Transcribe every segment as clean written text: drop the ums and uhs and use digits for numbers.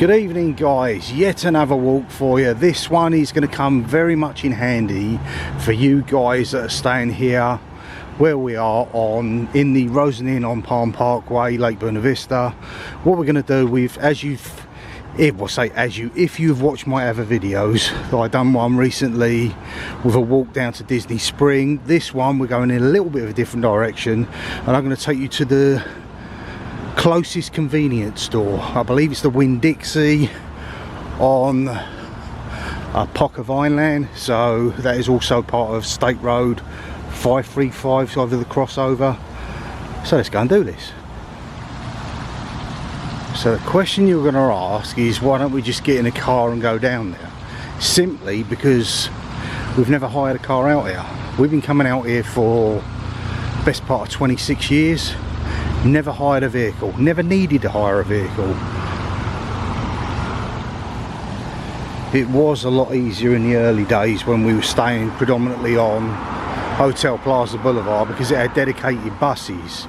Good evening guys, yet another walk for you. This one is going to come very much in handy for you guys that are staying here where we are in the Rosen Inn on Palm Parkway, Lake Buena Vista. What we're going to do with, if you've watched my other videos, I've done one recently with a walk down to Disney Spring. This one we're going in a little bit of a different direction, and I'm going to take you to the closest convenience store. I believe it's the Winn-Dixie on Poca Vineland, so that is also part of State Road 535, so over the crossover. So let's go and do this. So the question you're going to ask is, why don't we just get in a car and go down there? Simply because we've never hired a car out here. We've been coming out here for the best part of 26 years. Never hired a vehicle, never needed to hire a vehicle. It was a lot easier in the early days when we were staying predominantly on Hotel Plaza Boulevard because it had dedicated buses.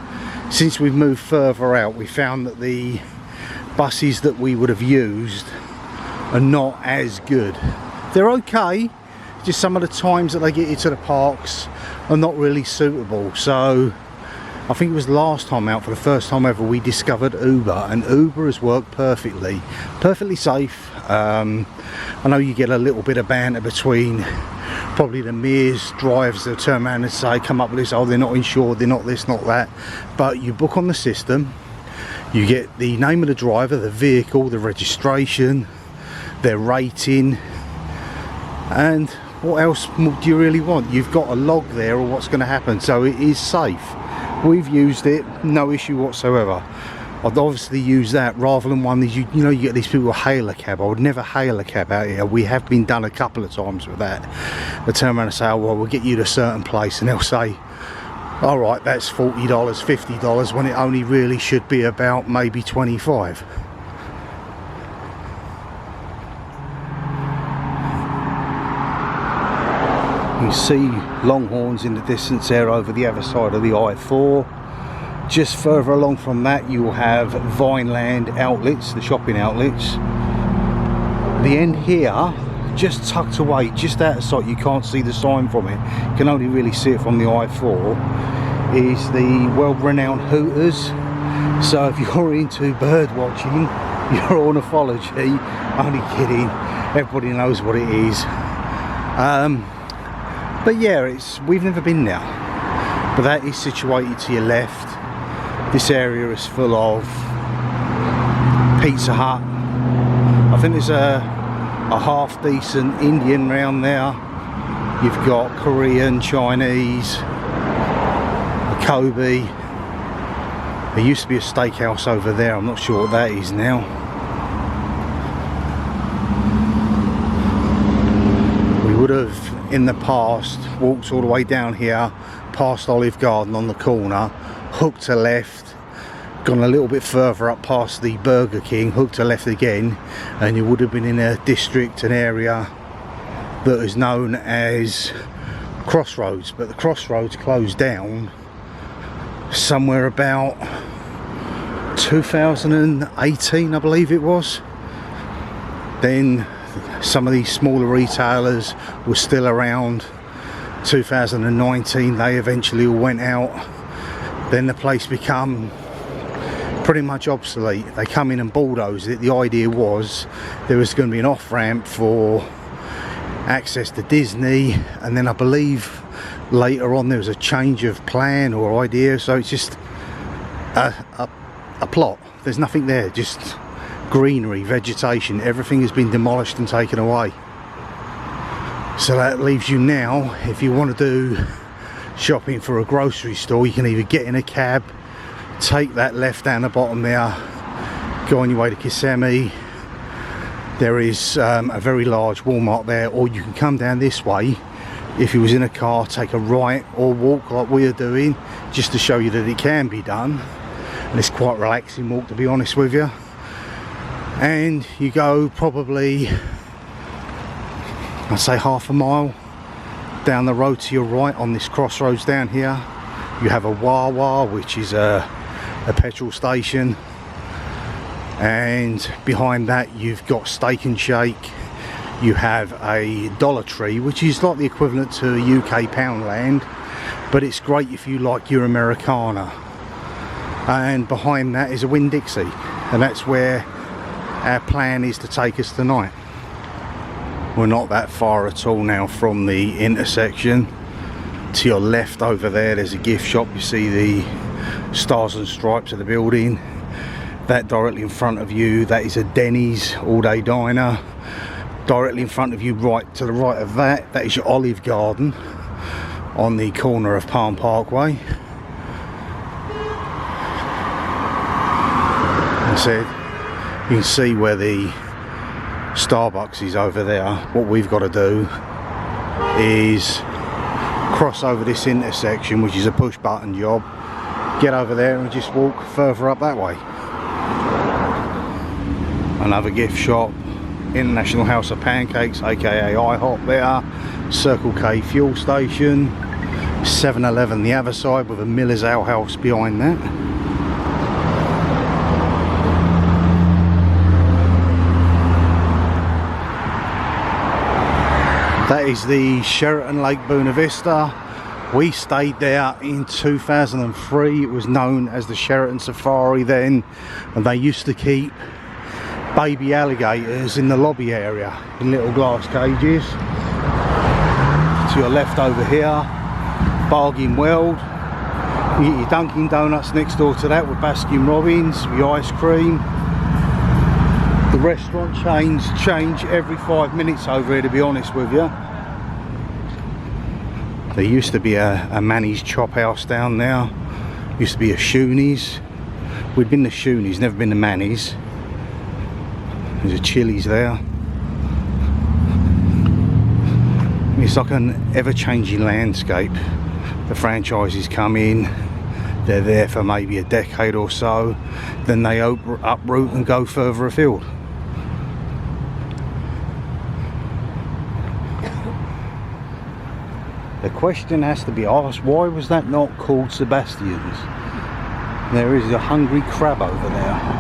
Since we've moved further out, we found that the buses that we would have used are not as good. They're okay, just some of the times that they get you to the parks are not really suitable. So I think it was last time out, for the first time ever, we discovered Uber, and Uber has worked perfectly safe. I know you get a little bit of banter between probably the Mears drivers that turn around and say, come up with this, oh they're not insured, they're not this, not that. But you book on the system, you get the name of the driver, the vehicle, the registration, their rating, and what else do you really want? You've got a log there of what's going to happen, so it is safe. We've used it, no issue whatsoever. I'd obviously use that rather than one that you know, you get these people who hail a cab. I would never hail a cab out here. We have been done a couple of times with that. They turn around and say, oh well, we'll get you to a certain place, and they'll say, all right, that's $40, $50, when it only really should be about maybe 25. You see Longhorns in the distance there over the other side of the I-4. Just further along from that you will have Vineland outlets, the shopping outlets. The end here, just tucked away, just out of sight, you can't see the sign from it, you can only really see it from the I-4, is the well-renowned Hooters. So if you're into bird watching, your ornithology, only kidding, everybody knows what it is. But yeah, we've never been there, but that is situated to your left. This area is full of Pizza Hut. I think there's a half decent Indian round there. You've got Korean, Chinese, a Kobe. There used to be a steakhouse over there, I'm not sure what that is now. We would have in the past walked all the way down here past Olive Garden on the corner, hooked a left, gone a little bit further up past the Burger King, hooked a left again, and you would have been in a district, an area that is known as Crossroads. But the Crossroads closed down somewhere about 2018, I believe it was. Then some of these smaller retailers were still around. 2019 they eventually all went out. Then the place became pretty much obsolete. They come in and bulldoze it. The idea was there was going to be an off-ramp for access to Disney, and then I believe later on there was a change of plan or idea, so it's just a plot. There's nothing there, just greenery, vegetation. Everything has been demolished and taken away. So that leaves you now, if you want to do shopping for a grocery store, you can either get in a cab, take that left down the bottom there, go on your way to Kissimmee. There is a very large Walmart there, or you can come down this way if you was in a car, take a right or walk like we are doing, just to show you that it can be done. And it's quite a relaxing walk, to be honest with you. And you go probably, I'd say half a mile down the road to your right on this crossroads down here. You have a Wawa, which is a petrol station, and behind that you've got Steak and Shake. You have a Dollar Tree, which is like the equivalent to a UK Poundland, but it's great if you like your Americana. And behind that is a Winn-Dixie, and that's where our plan is to take us tonight. We're not that far at all now from the intersection. To your left over there's a gift shop. You see the stars and stripes of the building. That directly in front of you, that is a Denny's all day diner. Directly in front of you, right to the right of that, that is your Olive Garden on the corner of Palm Parkway. I said, you can see where the Starbucks is over there. What we've got to do is cross over this intersection, which is a push button job, get over there and just walk further up that way. Another gift shop, International House of Pancakes, aka IHOP there, Circle K fuel station, 7-Eleven the other side with a Miller's Ale House behind that. That is the Sheraton Lake Buena Vista. We stayed there in 2003. It was known as the Sheraton Safari then, and they used to keep baby alligators in the lobby area in little glass cages. To your left over here, Bargain World. You get your Dunkin' Donuts next door to that with Baskin Robbins, your ice cream. The restaurant change every 5 minutes over here, to be honest with you. There used to be a Manny's Chop House down there. Used to be a Shoonie's. We'd been to Shoonie's, never been to Manny's. There's a Chili's there. It's like an ever-changing landscape. The franchises come in, they're there for maybe a decade or so, then they uproot and go further afield. The question has to be asked, why was that not called Sebastian's? There is a Hungry Crab over there.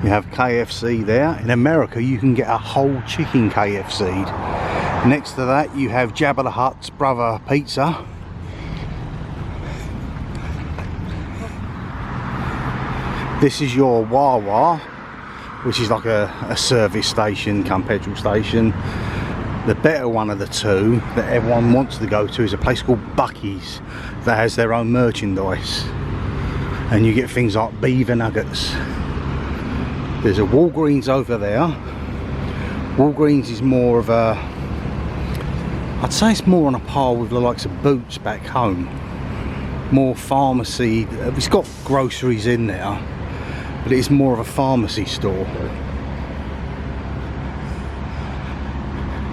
You have KFC there. In America you can get a whole chicken KFC'd. Next to that you have Jabba the Hutt's Brother Pizza. This is your Wawa, which is like a service station come petrol station. The better one of the two that everyone wants to go to is a place called Bucky's that has their own merchandise, and you get things like beaver nuggets. There's a Walgreens over there. Walgreens is more of a, I'd say it's more on a par with the likes of Boots back home. More pharmacy. It's got groceries in there, but it's more of a pharmacy store.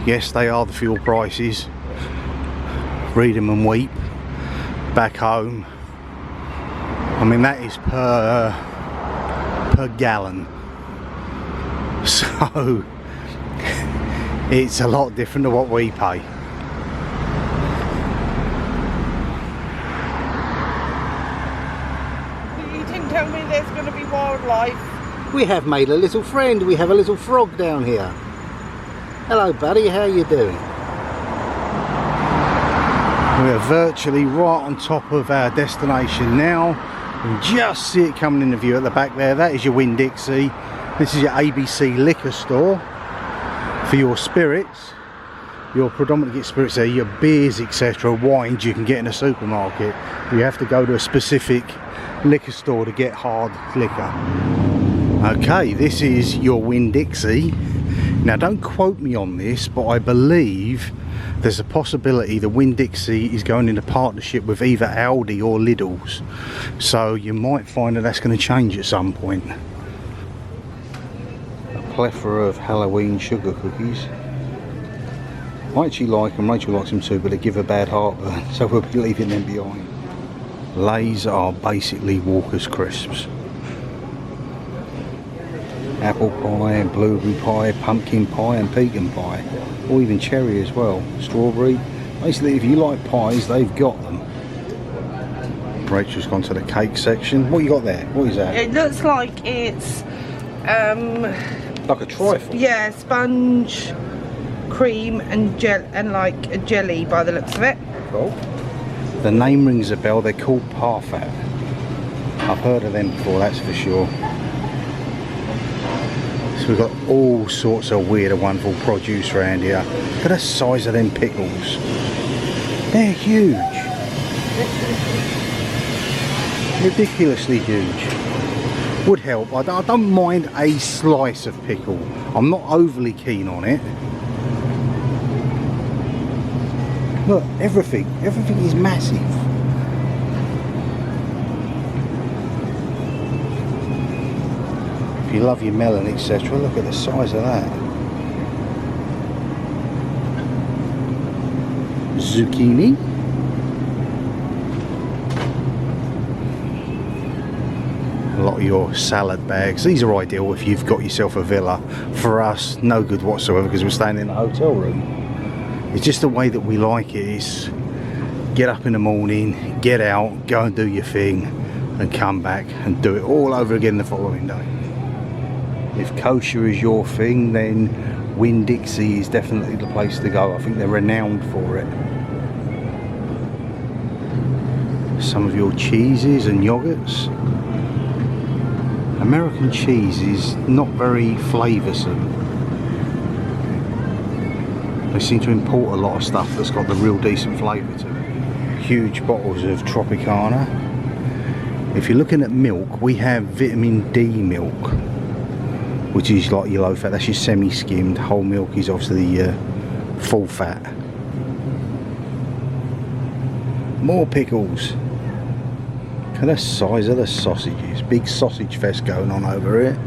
Yes, they are the fuel prices. Read them and weep. Back home, I mean, that is per gallon. So it's a lot different to what we pay. You didn't tell me there's going to be wildlife. We have made a little friend. We have a little frog down here. Hello buddy, how you doing? We're virtually right on top of our destination now. You can just see it coming in the view at the back there. That is your Winn-Dixie. This is your ABC liquor store for your spirits. You'll predominantly get spirits there, your beers, etc., wines you can get in a supermarket. You have to go to a specific liquor store to get hard liquor. Okay, this is your Winn-Dixie. Now don't quote me on this, but I believe there's a possibility the Winn-Dixie is going into partnership with either Aldi or Lidl's. So you might find that that's going to change at some point. A plethora of Halloween sugar cookies. I actually like them, Rachel likes them too, but they give a bad heartburn, so we'll be leaving them behind. Lays are basically Walker's crisps. Apple pie, blueberry pie, pumpkin pie and pecan pie, or even cherry as well, strawberry. Basically if you like pies, they've got them. Rachel's gone to the cake section. What you got there? What is that? It looks like it's Like a trifle? Yeah, sponge, cream and like a jelly by the looks of it. Cool. The name rings a bell. They're called Parfait. I've heard of them before, that's for sure. So we've got all sorts of weird and wonderful produce around here. Look at the size of them pickles. They're huge. Ridiculously huge. Would help. I don't mind a slice of pickle. I'm not overly keen on it. Look, everything is massive. If you love your melon, etc., look at the size of that. Zucchini. A lot of your salad bags. These are ideal if you've got yourself a villa. For us, no good whatsoever because we're staying in a hotel room. It's just the way that we like it. Is get up in the morning, get out, go and do your thing, and come back and do it all over again the following day. If kosher is your thing, then Winn-Dixie is definitely the place to go. I think they're renowned for it. Some of your cheeses and yogurts. American cheese is not very flavoursome. They seem to import a lot of stuff that's got the real decent flavour to it. Huge bottles of Tropicana. If you're looking at milk, we have vitamin D milk, which is like your low fat. That's your semi-skimmed. Whole milk is obviously full fat. More pickles. Look at the size of the sausages. Big sausage fest going on over here.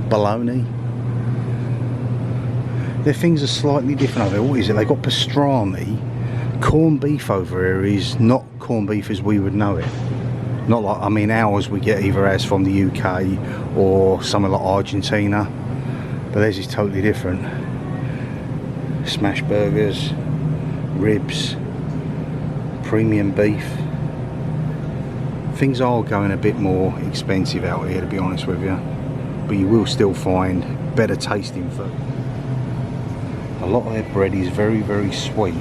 Bologna. Their things are slightly different over here. What is it? They got pastrami. Corned beef over here is not corned beef as we would know it. Not like, I mean, ours we get either as from the UK or somewhere like Argentina, but theirs is totally different. Smash burgers, ribs, premium beef. Things are going a bit more expensive out here, to be honest with you, but you will still find better tasting food. A lot of their bread is very, very sweet.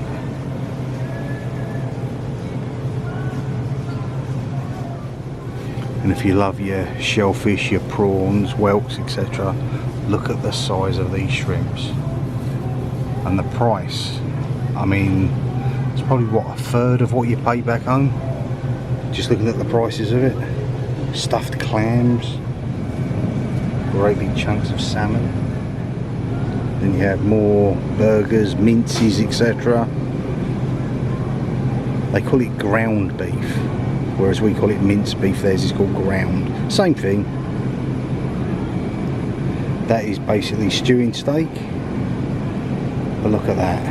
And if you love your shellfish, your prawns, whelks, etc., look at the size of these shrimps. And the price, I mean, it's probably what, a third of what you pay back home? Just looking at the prices of it. Stuffed clams, great big chunks of salmon. Then you have more burgers, minces, etc. They call it ground beef, whereas we call it minced beef. Theirs is called ground. Same thing. That is basically stewing steak. But look at that.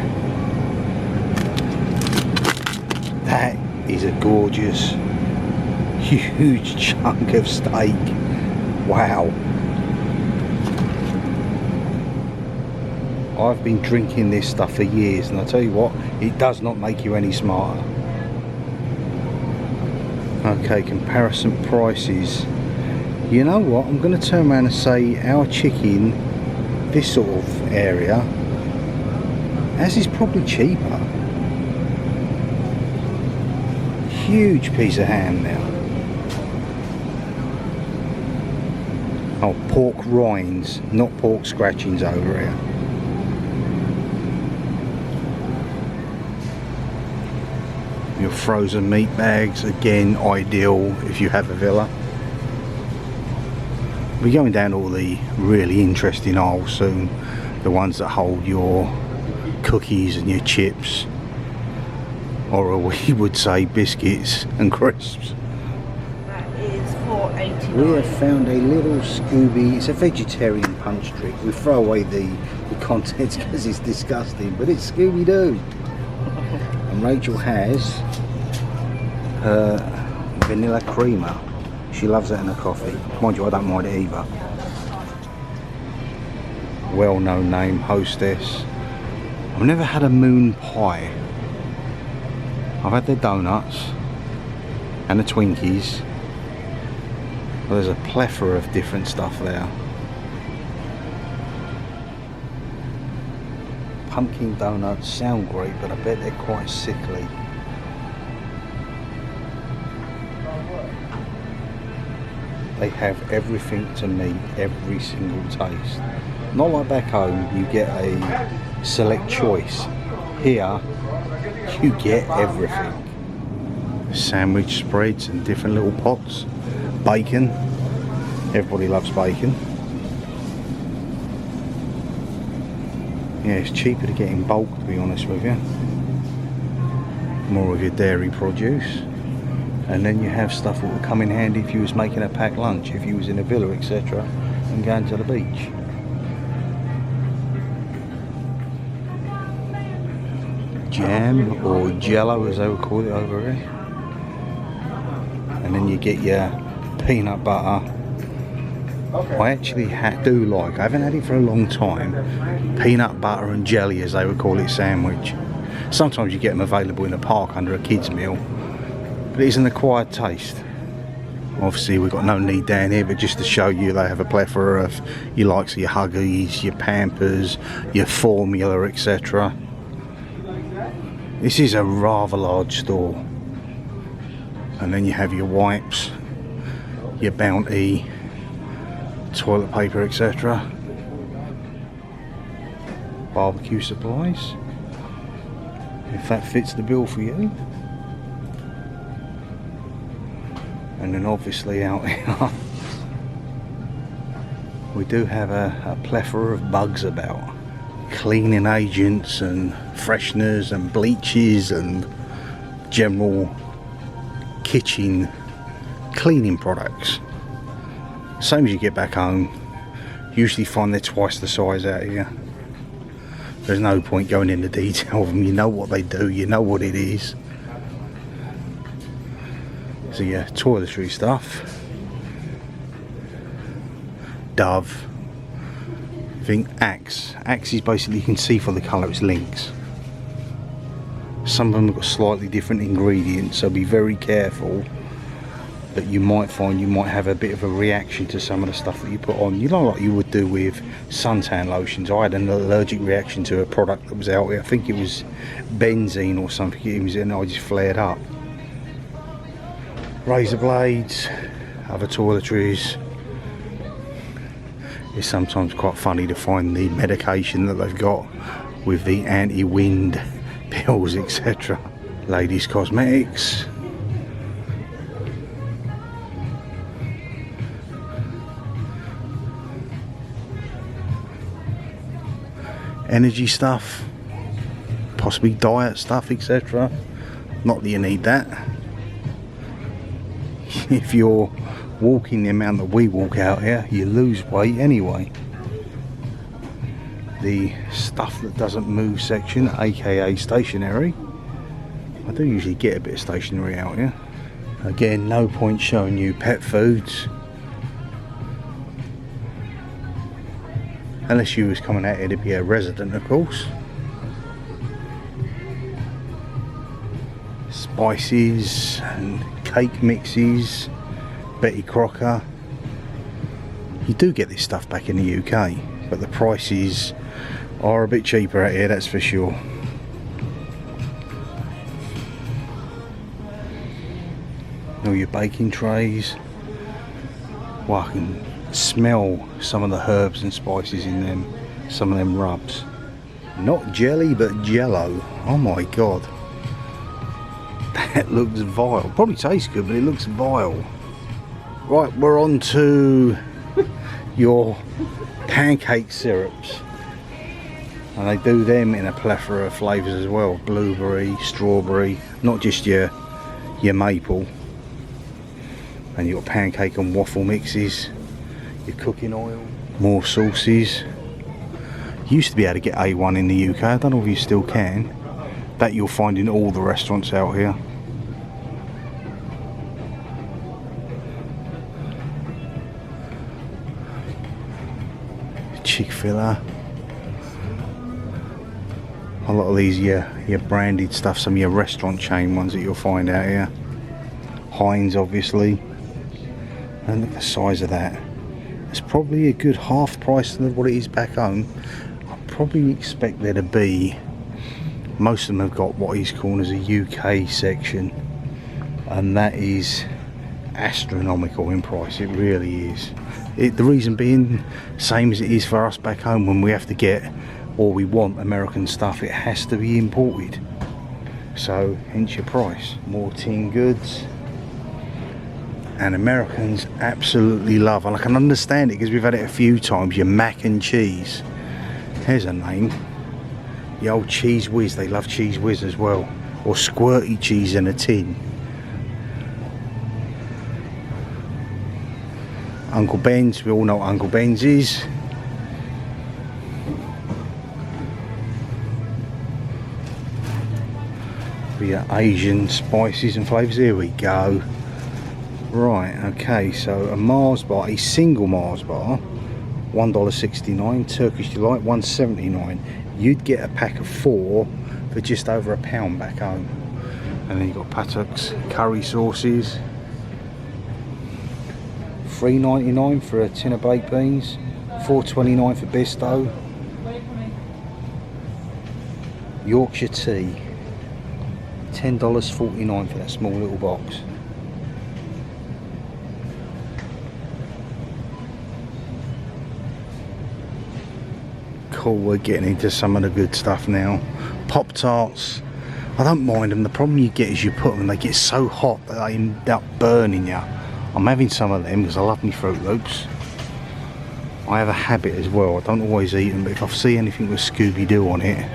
That is a gorgeous, huge chunk of steak. Wow. I've been drinking this stuff for years, and I tell you what, it does not make you any smarter. Okay, comparison prices. You know what, I'm going to turn around and say our chicken, this sort of area, as is probably cheaper. Huge piece of ham now. Oh, pork rinds, not pork scratchings over here. Your frozen meat bags, again ideal if you have a villa. We're going down all the really interesting aisles soon, the ones that hold your cookies and your chips, or we would say biscuits and crisps. That is $4.89. We have found a little Scooby. It's a vegetarian punch trick. We throw away the contents because it's disgusting, but it's Scooby-Doo. And Rachel has her vanilla creamer. She loves it in her coffee. Mind you, I don't mind it either. Well-known name, Hostess. I've never had a moon pie. I've had the donuts and the Twinkies. But there's a plethora of different stuff there. pumpkin donuts sound great, but I bet they're quite sickly. They have everything to meet every single taste. Not like back home, you get a select choice. Here, you get everything. Sandwich spreads and different little pots. Bacon. Everybody loves bacon. Yeah, it's cheaper to get in bulk, to be honest with you. More of your dairy produce. And then you have stuff that will come in handy if you was making a packed lunch, if you was in a villa, etc., and going to the beach. Jam, or jello as they would call it over here. And then you get your peanut butter. I actually do like, I haven't had it for a long time, peanut butter and jelly as they would call it sandwich. Sometimes you get them available in a park under a kid's meal. But it is an acquired taste. Obviously we've got no need down here, but just to show you they have a plethora of your likes of your Huggies, your Pampers, your formula, etc. This is a rather large store. And then you have your wipes, your Bounty, toilet paper, etc. Barbecue supplies, if that fits the bill for you. And then obviously out here we do have a plethora of bugs about. Cleaning agents and fresheners and bleaches and general kitchen cleaning products. Same as you get back home. Usually find they're twice the size out here. There's no point going into detail of them. You know what they do, you know what it is. So yeah, toiletry stuff. Dove. I think Axe. Axe is basically, you can see for the colour, it's Lynx. Some of them have got slightly different ingredients, so be very careful. That you might find you might have a bit of a reaction to some of the stuff that you put on. You know, like you would do with suntan lotions. I had an allergic reaction to a product that was out there. I think it was benzene or something it was in, I just flared up. Razor blades, other toiletries. It's sometimes quite funny to find the medication that they've got with the anti-wind pills, etc. Ladies' cosmetics. Energy stuff, possibly diet stuff, etc. Not that you need that. If you're walking the amount that we walk out here, you lose weight anyway. The stuff that doesn't move section, aka stationery. I do usually get a bit of stationery out here. Again, no point showing you pet foods. Unless you was coming out here to be a resident, of course. Spices and cake mixes, Betty Crocker. You do get this stuff back in the UK, but the prices are a bit cheaper out here, that's for sure. All your baking trays. Well, I can smell some of the herbs and spices in them, some of them rubs. Not jelly, but jello. Oh my god. That looks vile. Probably tastes good, but it looks vile. Right, we're on to your pancake syrups. And they do them in a plethora of flavours as well. Blueberry, strawberry, not just your maple. And you've got pancake and waffle mixes. Your cooking oil. More sauces. You used to be able to get A1 in the UK. I don't know if you still can. That you'll find in all the restaurants out here. Chick-fil-A. A lot of these your branded stuff, some of your restaurant chain ones that you'll find out here. Heinz, obviously. And look at the size of that. It's probably a good half price than what it is back home. I'm probably expect there to be, most of them have got what is called as a UK section, and that is astronomical in price. It really is. The reason being, same as it is for us back home, when we have to get, or we want American stuff, it has to be imported. So hence your price. More tin goods. And Americans absolutely love, and I can understand it because we've had it a few times, your mac and cheese. Here's a name. The old Cheese Whiz. They love Cheese Whiz as well. Or squirty cheese in a tin. Uncle Ben's. We all know what Uncle Ben's is. For your Asian spices and flavours. Here we go. Right, okay, so a Mars bar, a single Mars bar, $1.69, Turkish Delight, $1.79. You'd get a pack of 4 for just over £1 back home. And then you've got Patuk's curry sauces, $3.99 for a tin of baked beans, $4.29 for Bisto. Yorkshire tea, $10.49 for that small little box. Cool, we're getting into some of the good stuff now. Pop-Tarts, I don't mind them. The problem you get is you put them and they get so hot that they end up burning you. I'm having some of them because I love me Fruit Loops. I have a habit as well, I don't always eat them, but if I see anything with Scooby-Doo on it,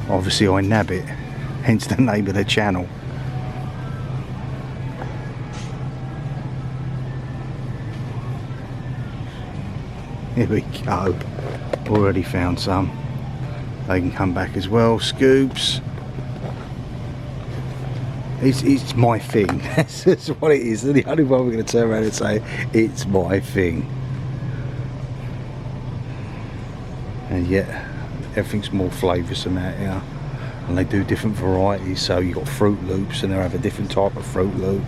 obviously I nab it, hence the name of the channel. Here we go. Already found some. They can come back as well. Scoops. It's my thing. That's what it is. The only one we're going to turn around and say it's my thing. And yet everything's more flavoursome out here. And they do different varieties. So you've got Fruit Loops, and they'll have a different type of Fruit Loop.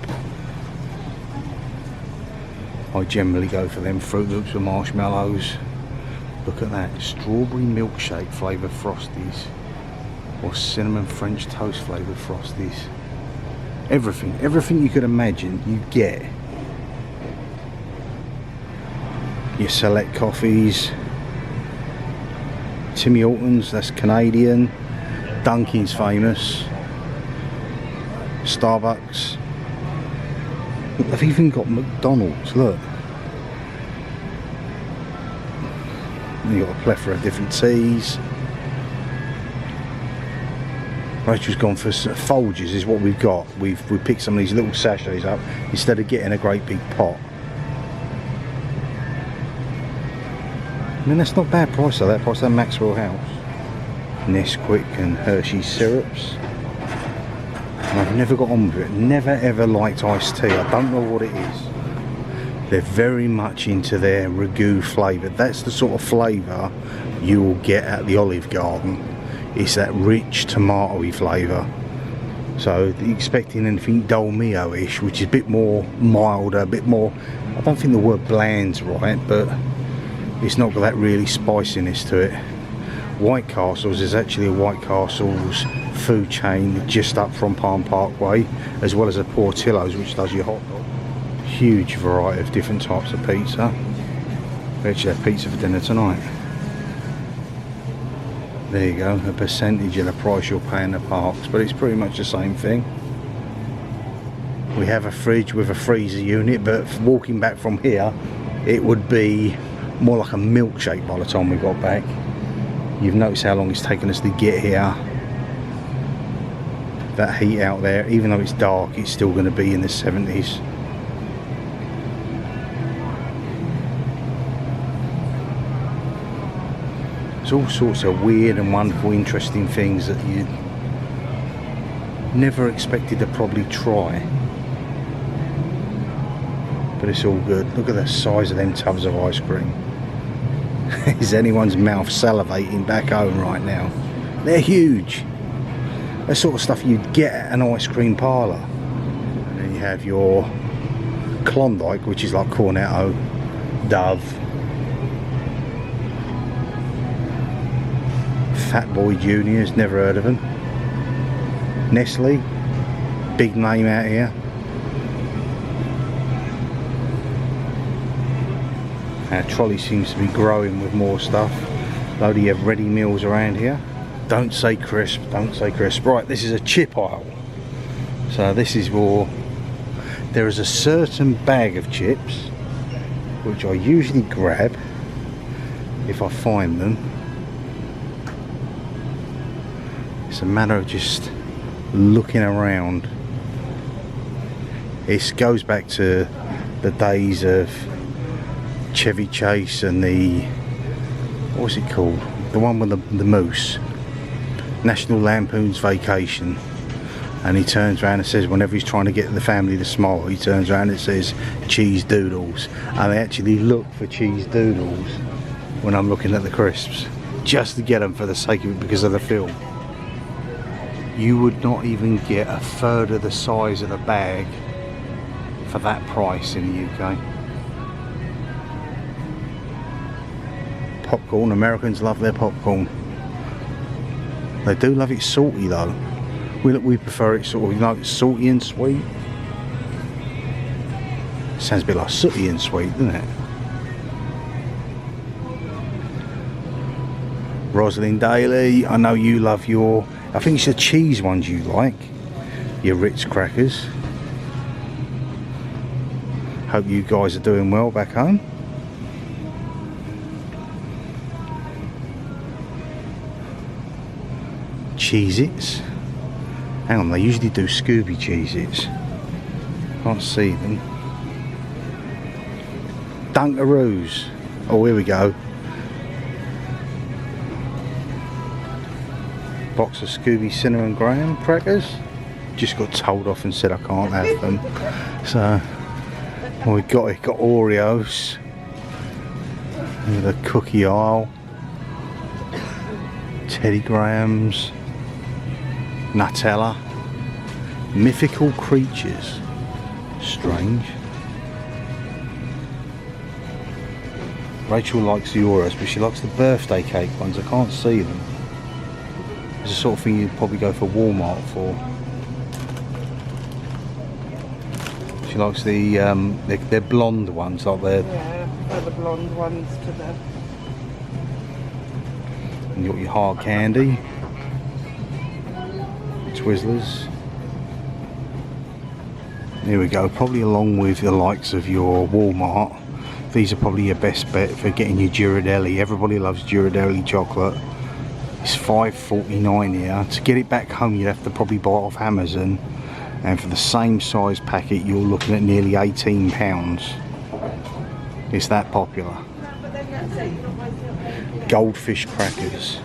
I generally go for them Fruit Loops with marshmallows. Look at that, strawberry milkshake flavoured Frosties, or cinnamon French toast flavoured Frosties. Everything you could imagine, you get. Your select coffees, Timmy Hortons, that's Canadian, Dunkin's famous, Starbucks. Look, they've even got McDonald's, look. You've got a plethora of different teas. Rachel's gone for Folgers is what we've got. We picked some of these little sachets up instead of getting a great big pot. I mean, that's not bad price though, that price at Maxwell House. Nesquik and Hershey's syrups. And I've never got on with it. Never ever liked iced tea. I don't know what it is. They're very much into their ragu flavour. That's the sort of flavour you will get at the Olive Garden. It's that rich tomatoey flavour. So expecting anything Dolmio-ish, which is a bit more milder, a bit more, I don't think the word bland's right, but it's not got that really spiciness to it. White Castles is actually a White Castles food chain just up from Palm Parkway, as well as a Portillo's which does your hot dog. Huge variety of different types of pizza. We actually have pizza for dinner tonight. There you go, a percentage of the price you'll pay in the parks, but it's pretty much the same thing. We have a fridge with a freezer unit, but walking back from here it would be more like a milkshake by the time we got back. You've noticed how long it's taken us to get here. That heat out there, even though it's dark, it's still going to be in the 70s. There's all sorts of weird and wonderful, interesting things that you never expected to probably try. But it's all good. Look at the size of them tubs of ice cream. Is anyone's mouth salivating back home right now? They're huge. That sort of stuff you'd get at an ice cream parlour. And then you have your Klondike, which is like Cornetto, Dove. Fat Boy Juniors, never heard of them. Nestle, big name out here. Our trolley seems to be growing with more stuff. Load of ready meals around here. Don't say crisp, don't say crisp. Right, this is a chip aisle. So this is where there is a certain bag of chips which I usually grab if I find them. It's a matter of just looking around. It goes back to the days of Chevy Chase and the, what's it called? The one with the moose. National Lampoon's Vacation. And he turns around and says, whenever he's trying to get the family to smile, he turns around and says, cheese doodles. And I actually look for cheese doodles when I'm looking at the crisps, just to get them for the sake of it, because of the film. You would not even get a third of the size of the bag for that price in the UK. Popcorn, Americans love their popcorn. They do love it salty though. We prefer it sort of, you know, salty and sweet. Sounds a bit like sooty and sweet, doesn't it? Roslyn Daily, I know you love your, I think it's the cheese ones you like, your Ritz crackers. Hope you guys are doing well back home. Cheez-Its. Hang on, they usually do Scooby Cheez-Its. Can't see them. Dunkaroos. Oh, here we go. Box of Scooby Cinnamon Graham crackers. Just got told off and said I can't have them. So, well, we got Oreos. And the cookie aisle. Teddy Grahams. Nutella. Mythical creatures. Strange. Rachel likes the Oreos, but she likes the birthday cake ones. I can't see them. It's the sort of thing you'd probably go for Walmart for. She likes they're blonde ones, like they're... Yeah, I prefer the blonde ones to the... And you got your hard candy. Twizzlers. Here we go, probably along with the likes of your Walmart. These are probably your best bet for getting your Ghirardelli. Everybody loves Ghirardelli chocolate. It's $5.49 here. To get it back home you'd have to probably buy it off Amazon, and for the same size packet you're looking at nearly £18. It's that popular. Goldfish crackers.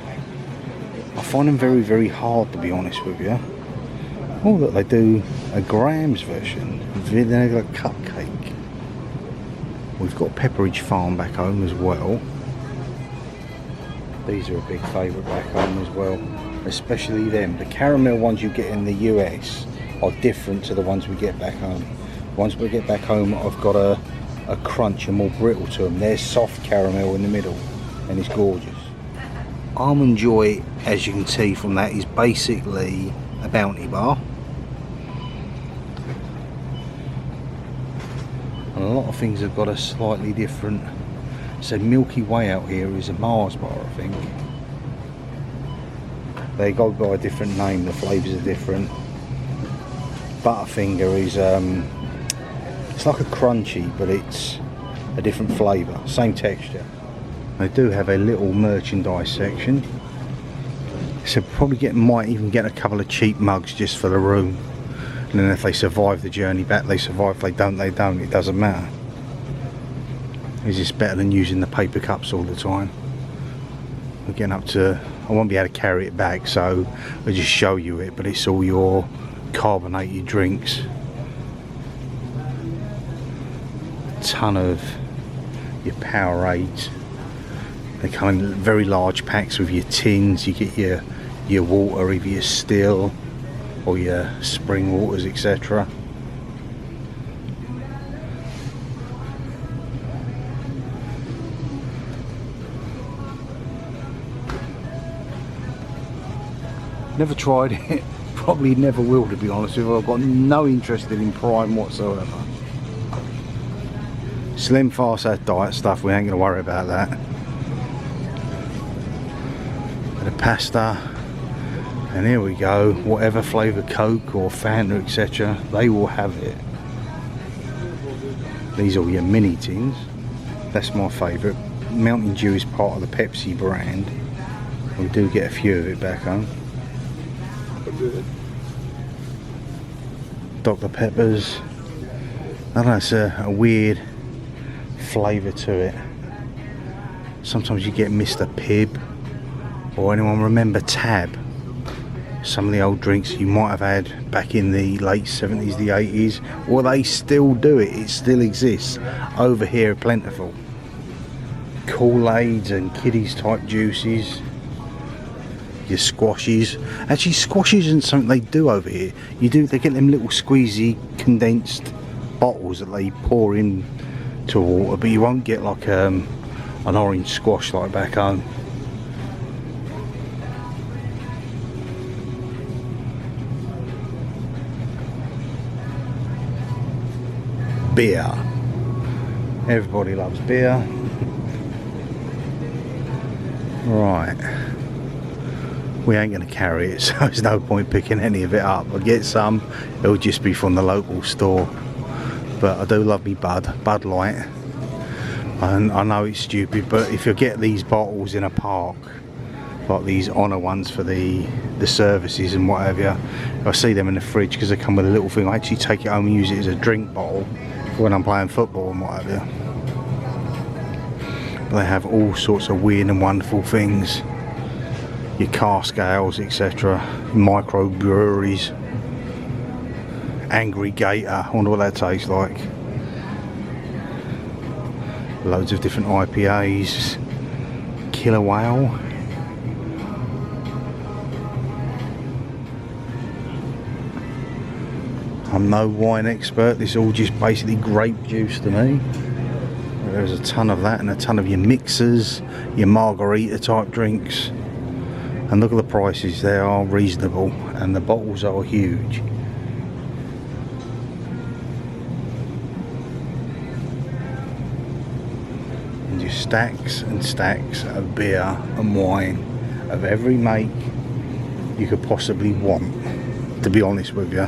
I find them very, very hard, to be honest with you. Oh look, they do a Graham's version, vanilla cupcake. We've got Pepperidge Farm back home as well. These are a big favourite back home as well, especially them. The caramel ones you get in the US are different to the ones we get back home. The ones we get back home have got a crunch and more brittle to them. They're soft caramel in the middle, and it's gorgeous. Almond Joy, as you can see from that, is basically a Bounty bar. And a lot of things have got a slightly different. So Milky Way out here is a Mars bar, I think. They go by a different name, the flavours are different. Butterfinger is it's like a crunchy, but it's a different flavour, same texture. They do have a little merchandise section, so probably might even get a couple of cheap mugs just for the room. And then if they survive the journey back, they survive. If they don't, they don't. It doesn't matter. It's just better than using the paper cups all the time. We're getting up to, I won't be able to carry it back, so I'll just show you it, but it's all your carbonated drinks. A ton of your Powerades. They come in very large packs with your tins. You get your water, either your still or your spring waters, etc. Never tried it. Probably never will, to be honest with you. I've got no interest in Prime whatsoever. Slim Fast, that diet stuff, we ain't going to worry about that. The pasta, and here we go, whatever flavour Coke or Fanta etc, they will have it. These are your mini tins. That's my favourite. Mountain Dew is part of the Pepsi brand. We do get a few of it back home. Dr Pepper's, I don't know, it's a weird flavour to it. Sometimes you get Mr Pibb, or anyone remember Tab? Some of the old drinks you might have had back in the late 70s, the 80s. Well, they still do it. It still exists over here, plentiful. Kool-Aids and kiddies type juices. Your squashes. Actually, squashes isn't something they do over here. They get them little squeezy condensed bottles that they pour in to water, but you won't get like an orange squash like back home. Beer. Everybody loves beer. Right. We ain't going to carry it, so there's no point picking any of it up. I'll get some, it'll just be from the local store. But I do love me Bud Light. And I know it's stupid, but if you get these bottles in a park, like these honour ones for the services and whatever, I see them in the fridge because they come with a little thing. I actually take it home and use it as a drink bottle when I'm playing football and whatever. But they have all sorts of weird and wonderful things. Your cask ales, etc. Microbreweries. Angry Gator, I wonder what that tastes like. Loads of different IPAs. Killer Whale. I'm no wine expert, this is all just basically grape juice to me. There's a ton of that and a ton of your mixers, your margarita type drinks. And look at the prices, they are reasonable and the bottles are huge. And just stacks and stacks of beer and wine of every make you could possibly want, to be honest with you.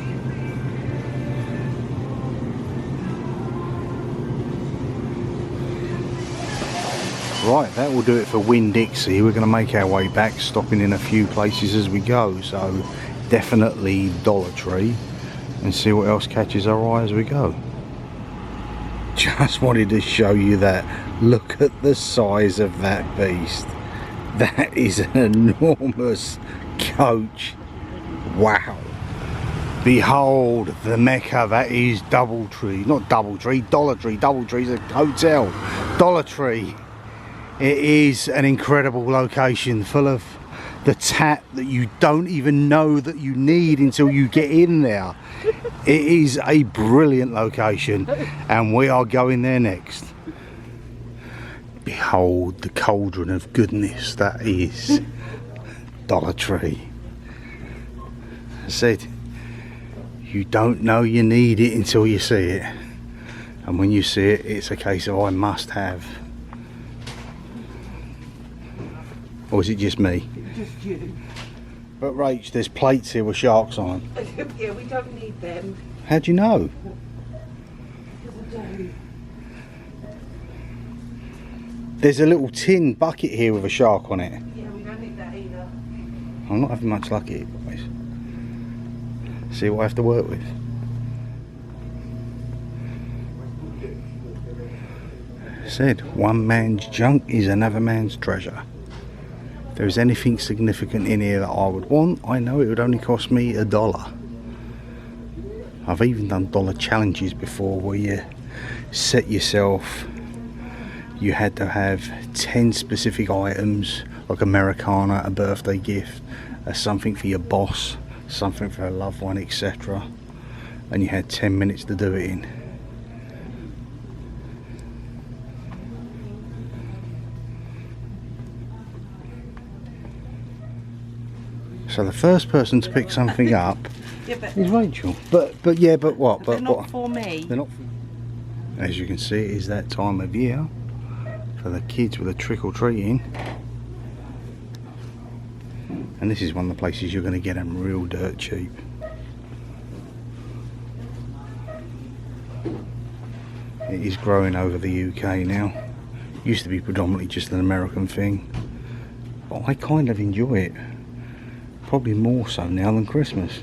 Right, that will do it for Winn-Dixie. We're going to make our way back, stopping in a few places as we go. So definitely Dollar Tree, and see what else catches our eye as we go. Just wanted to show you that. Look at the size of that beast. That is an enormous coach. Wow. Behold the Mecca, that is Doubletree. Not Doubletree, Dollar Tree. Doubletree's a hotel. Dollar Tree. It is an incredible location, full of the tat that you don't even know that you need until you get in there. It is a brilliant location, and we are going there next. Behold the cauldron of goodness that is Dollar Tree. I said, you don't know you need it until you see it, and when you see it, it's a case of I must have. Or is it just me? Just you. But Rach, there's plates here with sharks on them. Yeah, we don't need them. How'd you know? Because I do. There's a little tin bucket here with a shark on it. Yeah, we don't need that either. I'm not having much luck here, guys. See what I have to work with. Said, one man's junk is another man's treasure. If there's anything significant in here that I would want, I know it would only cost me $1. I've even done dollar challenges before where you set yourself, you had to have 10 specific items, like Americana, a birthday gift, something for your boss, something for a loved one, etc. And you had 10 minutes to do it in. So the first person to pick something up Yeah, but is Rachel. But yeah, but what? they're But not what? for me. They're not. As you can see, it is that time of year for the kids with a trick or treating. And this is one of the places you're going to get them real dirt cheap. It is growing over the UK now. Used to be predominantly just an American thing, but I kind of enjoy it. Probably more so now than Christmas.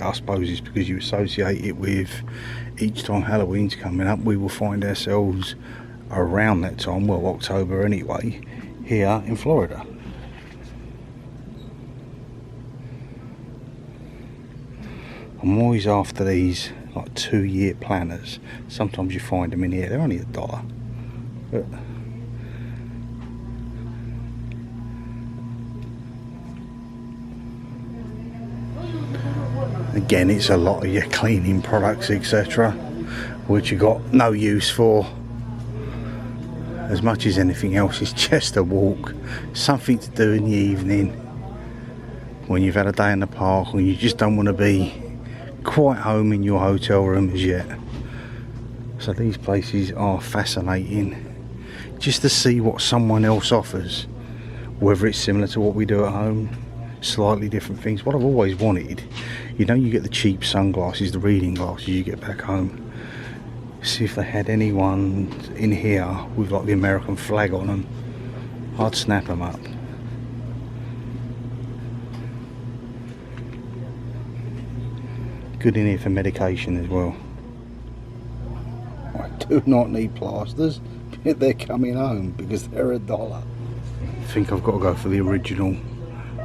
I suppose it's because you associate it with each time Halloween's coming up, we will find ourselves around that time, well, October anyway, here in Florida. I'm always after these like 2-year planners. Sometimes you find them in here, they're only $1. But again, it's a lot of your cleaning products, etc., which you got no use for. As much as anything else, it's just a walk, something to do in the evening when you've had a day in the park and you just don't want to be quite home in your hotel room as yet. So these places are fascinating, just to see what someone else offers, whether it's similar to what we do at home, slightly different things. What I've always wanted, you know, you get the cheap sunglasses, the reading glasses you get back home. See if they had anyone in here with like the American flag on them. I'd snap them up. Good in here for medication as well. I do not need plasters, but they're coming home because they're $1. I think I've got to go for the original.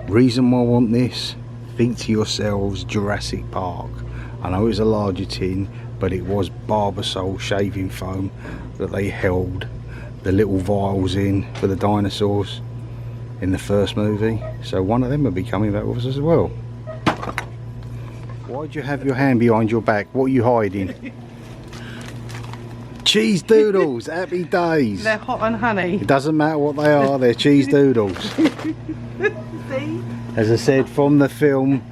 Reason why I want this, think to yourselves Jurassic Park. I know it's a larger tin, but it was Barbasol shaving foam that they held the little vials in for the dinosaurs in the first movie. So one of them will be coming back with us as well. Why'd you have your hand behind your back? What are you hiding? Cheese doodles, happy days. They're hot and honey. It doesn't matter what they are, they're cheese doodles. See? As I said, from the film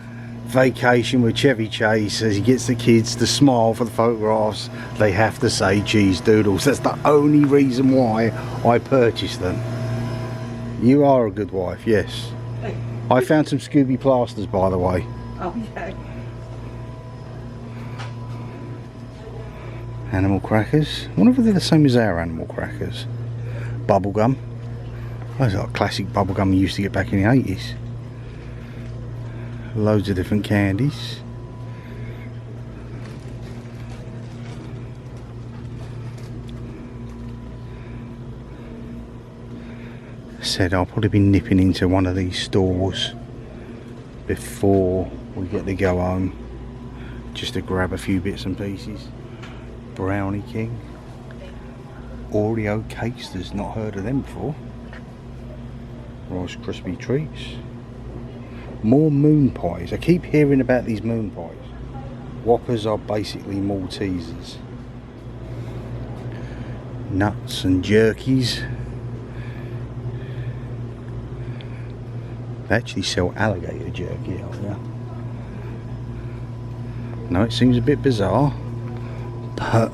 Vacation with Chevy Chase, as he gets the kids to smile for the photographs, they have to say cheese doodles. That's the only reason why I purchased them. You are a good wife, yes. I found some Scooby plasters, by the way. Oh yeah. Animal crackers. I wonder if they're the same as our animal crackers. Bubblegum. Those are classic bubblegum you used to get back in the 80s. Loads of different candies. Said I'll probably be nipping into one of these stores before we get to go home, just to grab a few bits and pieces. Brownie King, Oreo cakes, there's not heard of them before. Rice Krispie treats, more moon pies. I keep hearing about these moon pies. Whoppers are basically Maltesers. Nuts and jerkies. They actually sell alligator jerky out there. No, it seems a bit bizarre, but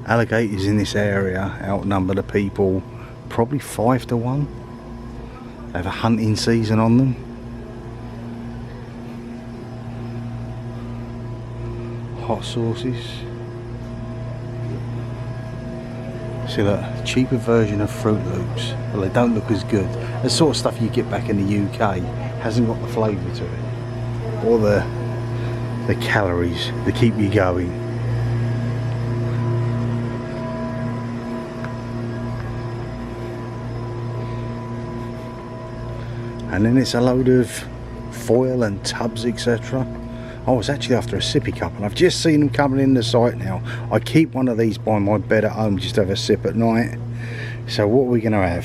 alligators in this area outnumber the people probably 5 to 1. They have a hunting season on them. Hot sauces. See that cheaper version of Fruit Loops. Well, they don't look as good. The sort of stuff you get back in the UK hasn't got the flavour to it, or the calories that keep you going. And then it's a load of foil and tubs, etc. I was actually after a sippy cup, and I've just seen them coming in the site now. I keep one of these by my bed at home just to have a sip at night. So what are we going to have?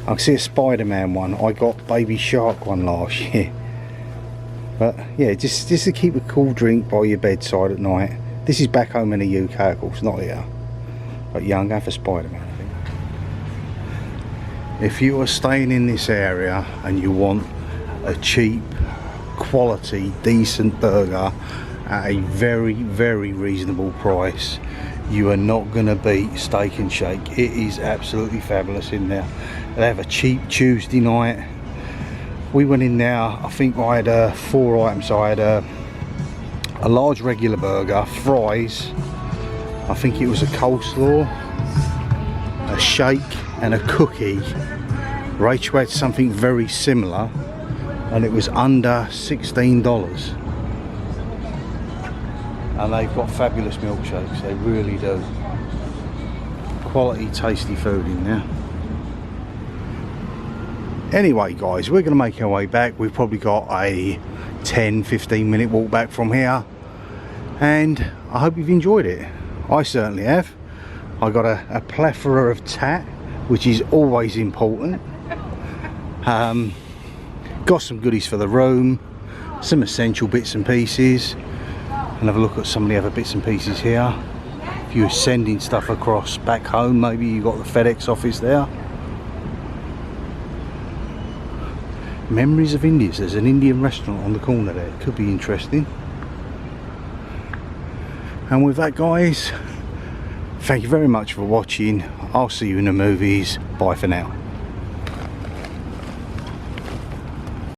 I can see a Spider-Man one. I got Baby Shark one last year. But yeah, just to keep a cool drink by your bedside at night. This is back home in the UK, of course, not here. But yeah, I'm going for Spider-Man, I think. If you are staying in this area and you want a cheap, quality, decent burger at a very, very reasonable price, you are not going to beat Steak and Shake. It is absolutely fabulous in there. They have a cheap Tuesday night. We went in there, I think I had 4 items. I had a large regular burger, fries, I think it was a coleslaw, a shake and a cookie. Rachel had something very similar and it was under $16. And they've got fabulous milkshakes, they really do. Quality, tasty food in there. Anyway guys, we're going to make our way back. We've probably got a 10-15 minute walk back from here, and I hope you've enjoyed it. I certainly have. I got a plethora of tat, which is always important. Got some goodies for the room, some essential bits and pieces, and have a look at some of the other bits and pieces here. If you're sending stuff across back home, maybe you got the FedEx office there. Memories of India's. There's an Indian restaurant on the corner there. Could be interesting. And with that guys, thank you very much for watching. I'll see you in the movies. Bye for now.